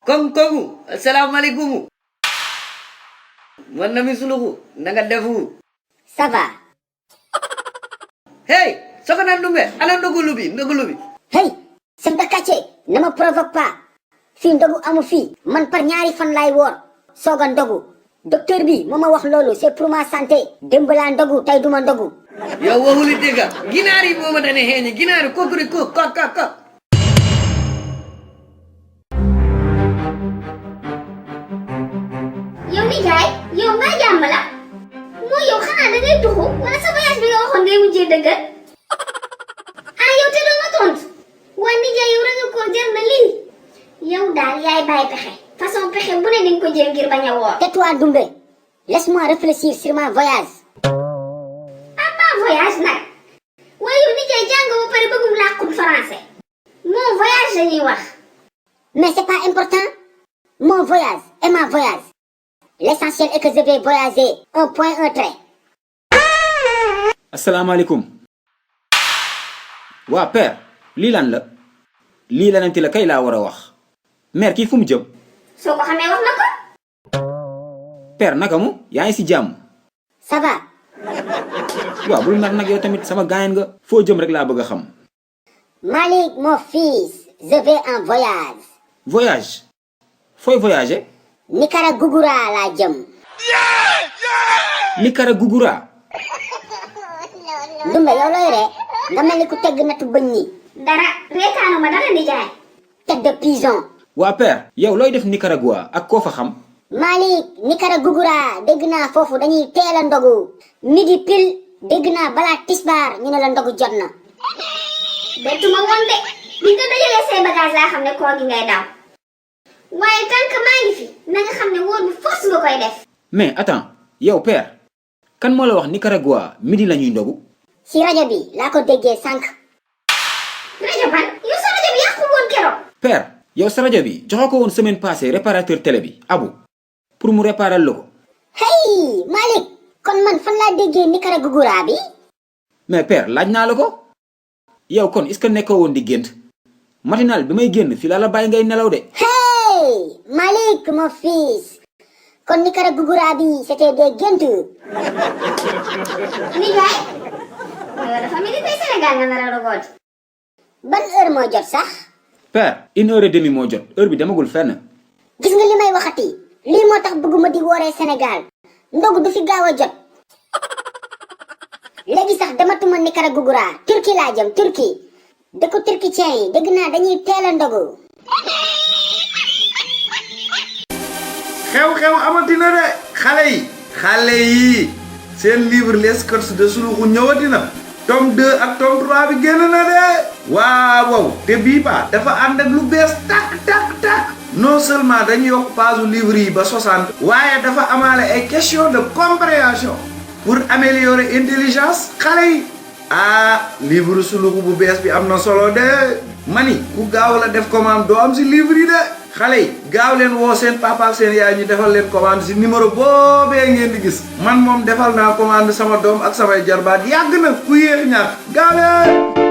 Kongu, assalamualaikum. Mana mi Souloukhou, nanga defu? Ça va. Hey, sokana ndumbe, ana ndogu lubi. Hey, chef de quartier, ne me provoque pas. Fi ndogu amu fi, man par ñaari fan lay wor. Soga ndogu. Docteur bi moma wax lolu, c'est pour ma santé. Demb la ndogu, tay duma ndogu. Yow waxuli dega, ginaari moma dane heñi, ginaari kokuri ko. Yow ni jaay, yow nga jàmm la. Moo yow xanaa da ngay tuxu wala sa voyage bi nga waxoon ngay mujjee dëggal. Ah yow te doo ma tontu. Waa ni jaay yow nga ko jar na lii. Yow daal yaay bàyyi pexe. Façon pexe bu ne dinga ko jël ngir bañ a woor. Tais-toi Doumbé. Laisse-moi réfléchir sur ma voyage. Ah ma voyage nag. Waaye yow ni jaay jàng ba pare bëggum làkkul français. Mon voyage la ñuy wax. Mais c'est pas important. Mon voyage et ma voyage. L'essentiel est que je vais voyager. Un point, un trait. Asalaamaaleykum. waa père lii lan la lii lananti la kay laa war a wax mère kii fu mu jëm. Soo ko xamee wax na ko. père naka mu yaa ngi si jàmm. Ça va. waaw bul mer nag yow tamit sama gaañ nga. foo jëm rek laa bëgg a xam. Malik, mon fils, je vais en voyage. voyage. fooy voyager. Nicaragua laa jëm. Nicaragua. Ndumbe yow looy ree nga mel ni ku tegg natu bëñ ni. Dara reetaanu ma dara ni jaay. Tête de pigeon. waa père yow looy def Nicaragua ak koo fa xam. Malik, Nicaragua dégg naa foofu dañuy teel a ndogu. midi pile dégg naa balaa tisbaar ñu ne la ndogu jot na. Bettu ma woon de bi nga dajalee say bagage laa xam ne koor gi ngay daw. waaye tant que maa ngi fi na nga xam ne wóor bi force nga koy def. mais attends yow père kan moo la wax Nicaragua midi la ñuy ndogu. ci rajo bi laa ko déggee sànq. rajo ban yow sa rajo bi yàqu woon keroog. père yow sa rajo bi joxoo ko woon semaine passée réparateur télé bi Abu pour mu réparer la ko. hey Malik kon man fan laa déggee Nicaragua bi. mais père laaj naa la ko. yow kon est-ce que nekkoo woon di gént matinal bi may génn fii laa la bàyyi ngay nelaw de. hey Malik mon fils kon Nicaragua bi c'était des gént. ni jaay. yow dafa mel ni tey Sénégal nga nar a rogooti. ban heure moo jot sax. père 1h30 moo jot heure bi demagul fenn. gis nga li may waxati lii moo tax bëgguma di wooree Sénégal ndogu du fi gaaw a jot. léegi sax dematuma Nicaragua Turquie laa jëm Turquie dëkku turquicien yi dégg naa dañuy teel a ndogu. xew-xew amatina de xale yi seen livre les sketchs de Souloukhou ñëwati na tome 2 ak tome 3 bi génn na de waaw te bii ba dafa ànd ak lu bees tak non seulement dañu yokk page livre yi ba 60 waaye dafa amaale ay question de compréhension pour améliorer intelligence xale yi. livre Souloukhou bu bees bi am na solo de mani ku gaaw la def commande doo am si livre yi de xale yi gaaw leen woo seen papa ak seen yaay ñu defal leen commande si numéro boobee ngeen di gis man moom defal naa commande sama doom ak samay jarbaat yàgg na ku yéex ñaar gaaw leen